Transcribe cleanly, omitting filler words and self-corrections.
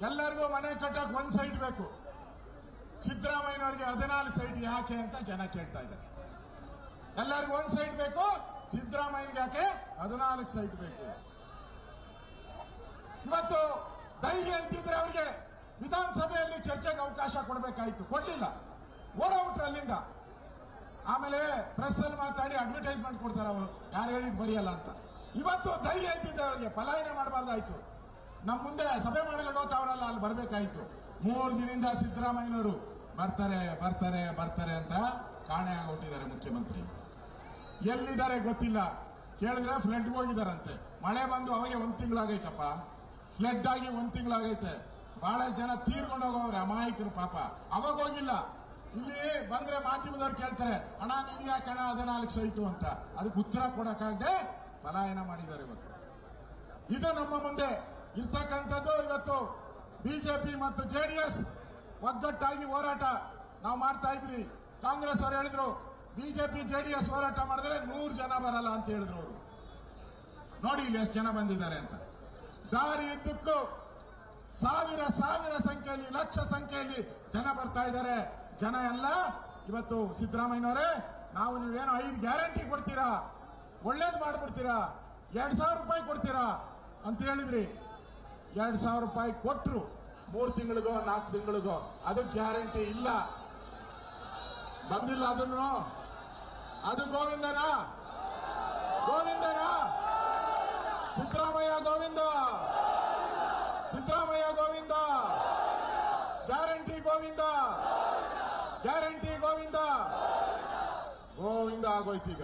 ಎಲ್ಲರಿಗೂ ಮನೆ ಕಟ್ಟಕ್ಕೆ ಒಂದು ಸೈಟ್ ಬೇಕು. ಸಿದ್ದರಾಮಯ್ಯನವರಿಗೆ 14 ಸೈಟ್ ಯಾಕೆ ಅಂತ ಜನ ಕೇಳ್ತಾ ಇದ್ದಾರೆ. ಎಲ್ಲರಿಗೂ ಒಂದು ಸೈಟ್ ಬೇಕು, ಸಿದ್ದರಾಮಯ್ಯನಿಗೆ ಯಾಕೆ 14 ಸೈಟ್ ಬೇಕು? ಇವತ್ತು ಧೈರ್ಯ ಇದ್ದಿದ್ರೆ ಅವರಿಗೆ ವಿಧಾನಸಭೆಯಲ್ಲಿ ಚರ್ಚೆಗೆ ಅವಕಾಶ ಕೊಡಬೇಕಾಯ್ತು, ಕೊಡ್ಲಿಲ್ಲ, ಓಡೋಗ್ಬಿಟ್ರು ಅಲ್ಲಿಂದ. ಆಮೇಲೆ ಪ್ರೆಸ್ ಅಲ್ಲಿ ಮಾತಾಡಿ ಅಡ್ವರ್ಟೈಸ್ಮೆಂಟ್ ಕೊಡ್ತಾರೆ ಅವರು, ಯಾರು ಹೇಳಿದ್ ಬರೆಯಲ್ಲ ಅಂತ. ಇವತ್ತು ಧೈರ್ಯ ಇದ್ದಿದ್ರೆ ಅವರಿಗೆ ಪಲಾಯನ ಮಾಡಬಾರ್ದಾಯ್ತು. ನಮ್ಮ ಮುಂದೆ ಸಭೆ ಮಾಡಲು ಹೋಗ್ತಾವ್ರಲ್ಲ, ಅಲ್ಲಿ ಬರ್ಬೇಕಾಯ್ತು. 3 ದಿನದಿಂದ ಸಿದ್ದರಾಮಯ್ಯನವರು ಬರ್ತಾರೆ ಬರ್ತಾರೆ ಬರ್ತಾರೆ ಅಂತ ಕಾಣೆ ಆಗೋಟ್ಟಿದ್ದಾರೆ ಮುಖ್ಯಮಂತ್ರಿ. ಎಲ್ಲಿದ್ದಾರೆ ಗೊತ್ತಿಲ್ಲ. ಕೇಳಿದ್ರೆ ಫ್ಲಡ್ಗೆ ಹೋಗಿದಾರಂತೆ. ಮಳೆ ಬಂದು ಅವಾಗೆ 1 ತಿಂಗಳಾಗೈತಪ್ಪ. ಫ್ಲಡ್ ಆಗಿ 1 ತಿಂಗಳಾಗೈತೆ. ಬಹಳ ಜನ ತೀರ್ಕೊಂಡು ಹೋಗೋವ್ರೆ, ಅಮಾಯಕರು ಪಾಪ. ಅವಾಗ ಹೋಗಿಲ್ಲ. ಇಲ್ಲಿ ಬಂದ್ರೆ ಮಾಧ್ಯಮದವ್ರು ಕೇಳ್ತಾರೆ, ಅಣ್ಣ ನೀನ್ ಯಾಕೆ ಅಣ್ಣ 14 ಸೈಟು ಅಂತ. ಅದಕ್ಕೆ ಉತ್ತರ ಕೊಡಕ್ಕಾಗದೆ ಪಲಾಯನ ಮಾಡಿದ್ದಾರೆ ಇವತ್ತು. ಇದು ನಮ್ಮ ಮುಂದೆ ಇರ್ತಕ್ಕಂಥದ್ದು. ಇವತ್ತು ಬಿಜೆಪಿ ಮತ್ತು ಜೆಡಿಎಸ್ ಒಗ್ಗಟ್ಟಾಗಿ ಹೋರಾಟ ನಾವು ಮಾಡ್ತಾ ಇದ್ರಿ. ಕಾಂಗ್ರೆಸ್ ಅವರು ಹೇಳಿದ್ರು ಬಿಜೆಪಿ ಜೆಡಿಎಸ್ ಹೋರಾಟ ಮಾಡಿದ್ರೆ 100 ಜನ ಬರಲ್ಲ ಅಂತ ಹೇಳಿದ್ರು ಅವರು. ನೋಡಿ ಇಲ್ಲಿ ಎಷ್ಟು ಜನ ಬಂದಿದ್ದಾರೆ ಅಂತ. ದಾರಿ ಇದ್ದಕ್ಕೂ ಸಾವಿರ ಸಂಖ್ಯೆಯಲ್ಲಿ, ಲಕ್ಷ ಸಂಖ್ಯೆಯಲ್ಲಿ ಜನ ಬರ್ತಾ ಇದ್ದಾರೆ. ಜನ ಎಲ್ಲ ಇವತ್ತು ಸಿದ್ದರಾಮಯ್ಯನವರೇ, ನಾವು ನೀವೇನೋ 5 ಗ್ಯಾರಂಟಿ ಕೊಡ್ತೀರಾ, ಒಳ್ಳೇದು ಮಾಡ್ಬಿಡ್ತೀರಾ, 2,000 ರೂಪಾಯಿ ಕೊಡ್ತೀರಾ ಅಂತ ಹೇಳಿದ್ರಿ. 2,000 ರೂಪಾಯಿ ಕೊಟ್ರು 3 ತಿಂಗಳಿಗೋ 4 ತಿಂಗಳಿಗೋ. ಅದು ಗ್ಯಾರಂಟಿ ಇಲ್ಲ, ಬಂದಿಲ್ಲ. ಅದನ್ನು ಅದು ಗೋವಿಂದನ ಸಿದ್ದರಾಮಯ್ಯ ಗೋವಿಂದ, ಸಿದ್ದರಾಮಯ್ಯ ಗೋವಿಂದ, ಗ್ಯಾರಂಟಿ ಗೋವಿಂದ, ಗ್ಯಾರಂಟಿ ಗೋವಿಂದ ಗೋವಿಂದ ಆಗೋಯ್ತು ಈಗ.